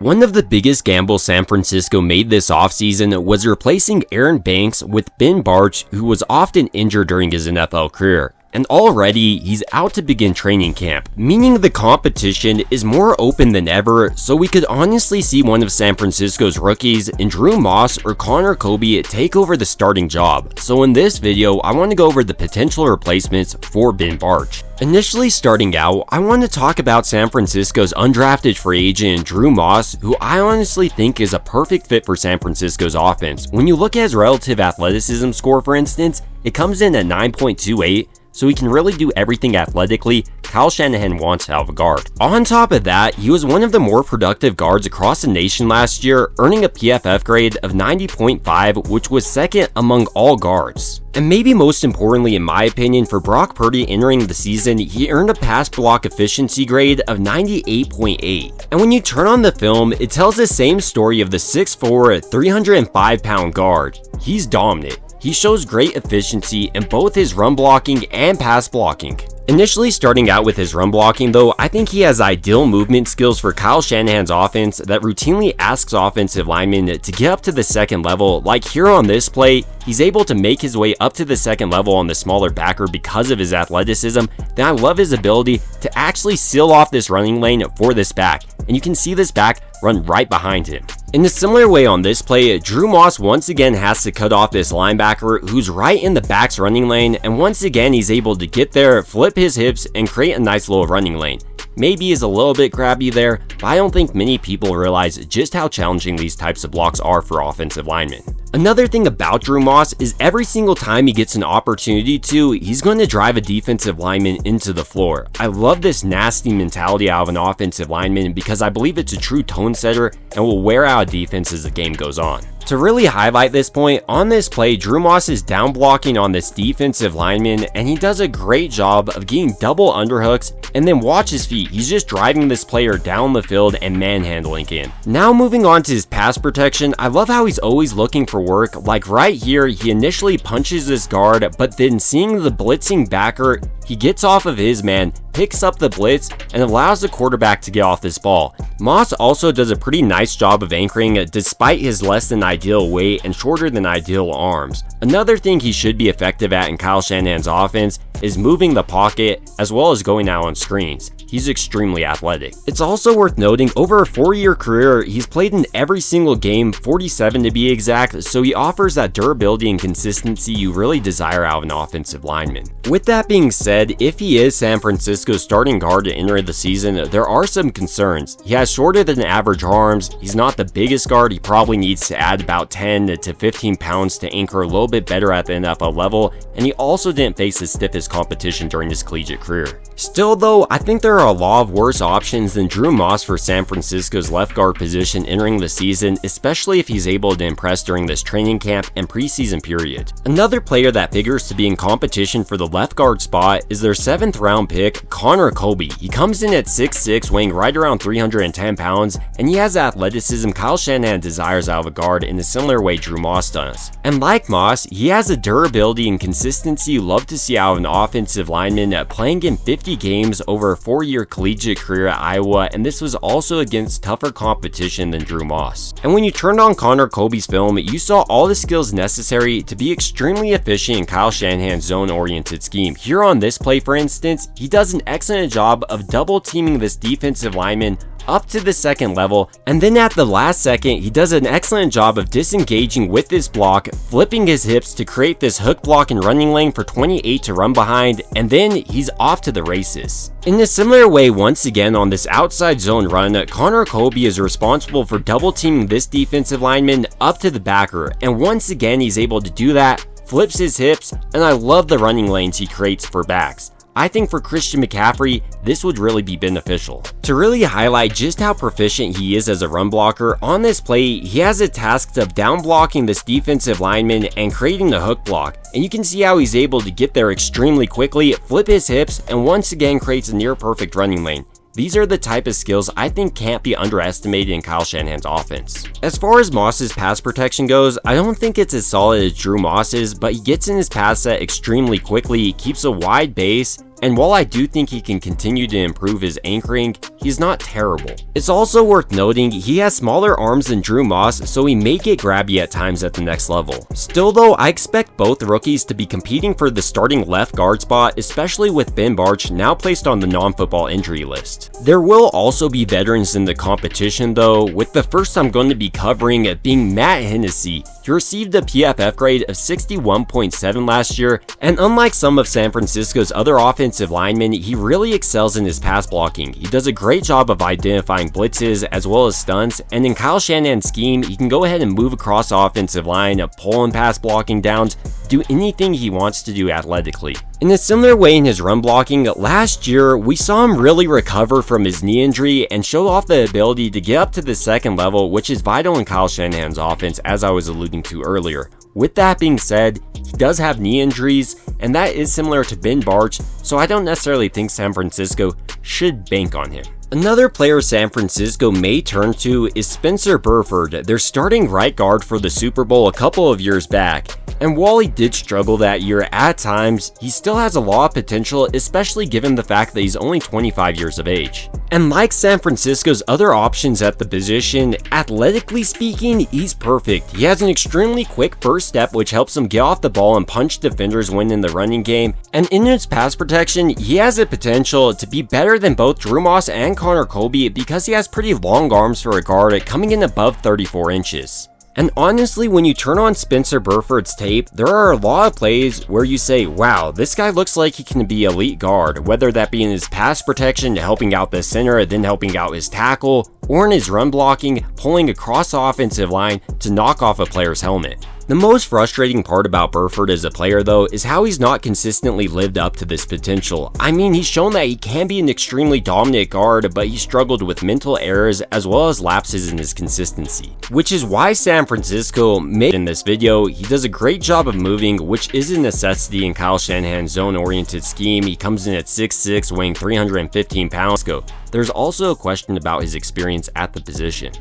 One of the biggest gambles San Francisco made this offseason was replacing Aaron Banks with Ben Bartch, who was often injured during his NFL career. And already, he's out to begin training camp, meaning the competition is more open than ever, so we could honestly see one of San Francisco's rookies in Drew Moss or Connor Kobe take over the starting job. So in this video, I want to go over the potential replacements for Ben Bartch. Initially starting out, I want to talk about San Francisco's undrafted free agent Drew Moss, who I honestly think is a perfect fit for San Francisco's offense. When you look at his relative athleticism score, for instance, it comes in at 9.28, so he can really do everything athletically Kyle Shanahan wants out of a guard. On top of that, he was one of the more productive guards across the nation last year, earning a PFF grade of 90.5, which was second among all guards. And maybe most importantly in my opinion, for Brock Purdy entering the season, he earned a pass block efficiency grade of 98.8. And when you turn on the film, it tells the same story of the 6'4", 305-pound guard. He's dominant. He shows great efficiency in both his run blocking and pass blocking. Initially starting out with his run blocking though, I think he has ideal movement skills for Kyle Shanahan's offense that routinely asks offensive linemen to get up to the second level. Like here on this play, he's able to make his way up to the second level on the smaller backer because of his athleticism. Then I love his ability to actually seal off this running lane for this back, and you can see this back run right behind him. In a similar way on this play, Drew Moss once again has to cut off this linebacker who's right in the back's running lane, and once again he's able to get there, flip his hips, and create a nice little running lane. Maybe is a little bit grabby there, but I don't think many people realize just how challenging these types of blocks are for offensive linemen. Another thing about Drew Moss is every single time he gets an opportunity to, he's going to drive a defensive lineman into the floor. I love this nasty mentality out of an offensive lineman because I believe it's a true tone setter and will wear out a defense as the game goes on. To really highlight this point, on this play, Drew Moss is down blocking on this defensive lineman, and he does a great job of getting double underhooks, and then watch his feet, he's just driving this player down the field and manhandling him. Now moving on to his pass protection, I love how he's always looking for work. Like right here, he initially punches this guard, but then seeing the blitzing backer, he gets off of his man, picks up the blitz, and allows the quarterback to get off this ball. Moss also does a pretty nice job of anchoring despite his less than ideal weight and shorter than ideal arms. Another thing he should be effective at in Kyle Shanahan's offense is moving the pocket as well as going out on screens. He's extremely athletic. It's also worth noting, over a 4-year career, he's played in every single game, 47 to be exact, so he offers that durability and consistency you really desire out of an offensive lineman. With that being said, if he is San Francisco's starting guard to enter the season, there are some concerns. He has shorter than average arms, he's not the biggest guard, he probably needs to add about 10 to 15 pounds to anchor a little bit better at the NFL level, and he also didn't face the stiffest competition during his collegiate career. Still though, I think there are a lot of worse options than Drew Moss for San Francisco's left guard position entering the season, especially if he's able to impress during this training camp and preseason period. Another player that figures to be in competition for the left guard spot is their 7th round pick, Connor Kobe. He comes in at 6'6", weighing right around 310 pounds, and he has the athleticism Kyle Shanahan desires out of a guard in a similar way Drew Moss does. And like Moss, he has the durability and consistency you love to see out of an offensive lineman, playing in 50 games over a 4-year collegiate career at Iowa, and this was also against tougher competition than Drew Moss. And when you turned on Connor Kobe's film, you saw all the skills necessary to be extremely efficient in Kyle Shanahan's zone-oriented scheme. Here on this play, for instance, he does an excellent job of double teaming this defensive lineman up to the second level, and then at the last second, he does an excellent job of disengaging with this block, flipping his hips to create this hook block and running lane for 28 to run behind, and then he's off to the races. In a similar way, once again on this outside zone run, Connor Kobe is responsible for double teaming this defensive lineman up to the backer, and once again he's able to do that, flips his hips, and I love the running lanes he creates for backs. I think for Christian McCaffrey, this would really be beneficial. To really highlight just how proficient he is as a run blocker, on this play, he has a task of down blocking this defensive lineman and creating the hook block. And you can see how he's able to get there extremely quickly, flip his hips, and once again creates a near perfect running lane. These are the type of skills I think can't be underestimated in Kyle Shanahan's offense. As far as Moss's pass protection goes, I don't think it's as solid as Drew Moss's, but he gets in his pass set extremely quickly, keeps a wide base, and while I do think he can continue to improve his anchoring, he's not terrible. It's also worth noting he has smaller arms than Drew Moss, so he may get grabby at times at the next level. Still though, I expect both rookies to be competing for the starting left guard spot, especially with Ben Bartch now placed on the non-football injury list. There will also be veterans in the competition though, with the first I'm going to be covering being Matt Hennessy. He received a PFF grade of 61.7 last year, and unlike some of San Francisco's other offensive linemen, he really excels in his pass blocking. He does a great job of identifying blitzes as well as stunts, and in Kyle Shanahan's scheme, he can go ahead and move across the offensive line, pull and pass blocking downs, do anything he wants to do athletically. In a similar way in his run blocking, last year we saw him really recover from his knee injury and show off the ability to get up to the second level, which is vital in Kyle Shanahan's offense, as I was alluding to earlier. With that being said, he does have knee injuries, and that is similar to Ben Bartch, so I don't necessarily think San Francisco should bank on him. Another player San Francisco may turn to is Spencer Burford, their starting right guard for the Super Bowl a couple of years back. And while he did struggle that year at times, he still has a lot of potential, especially given the fact that he's only 25 years of age. And like San Francisco's other options at the position, athletically speaking, he's perfect. He has an extremely quick first step which helps him get off the ball and punch defenders when in the running game, and in his pass protection, he has the potential to be better than both Drew Moss and Connor Colby because he has pretty long arms for a guard, coming in above 34 inches. And honestly, when you turn on Spencer Burford's tape, there are a lot of plays where you say, wow, this guy looks like he can be elite guard, whether that be in his pass protection, helping out the center, then helping out his tackle, or in his run blocking, pulling across the offensive line to knock off a player's helmet. The most frustrating part about Burford as a player though is how he's not consistently lived up to this potential. I mean, he's shown that he can be an extremely dominant guard, but he struggled with mental errors as well as lapses in his consistency. Which is why San Francisco made in this video, he does a great job of moving, which is a necessity in Kyle Shanahan's zone-oriented scheme. He comes in at 6'6", weighing 315 pounds. There's also a question about his experience at the position.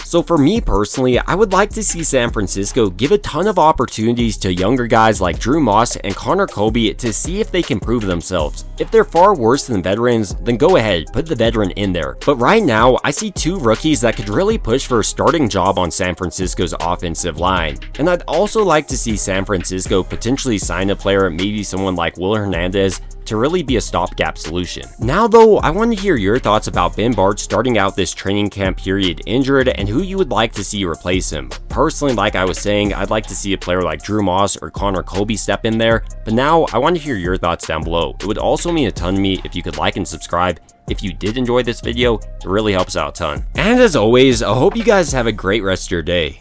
So for me personally, I would like to see San Francisco give a ton of opportunities to younger guys like Drew Moss and Connor Colby to see if they can prove themselves. If they're far worse than veterans, then go ahead, put the veteran in there. But right now, I see two rookies that could really push for a starting job on San Francisco's offensive line. And I'd also like to see San Francisco potentially sign a player, maybe someone like Will Hernandez, to really be a stopgap solution. Now though, I want to hear your thoughts about Ben Bartch starting out this training camp period injured and who you would like to see replace him. Personally, like I was saying, I'd like to see a player like Drew Moss or Connor Colby step in there, but now I want to hear your thoughts down below. It would also mean a ton to me if you could like and subscribe. If you did enjoy this video, it really helps out a ton. And as always, I hope you guys have a great rest of your day.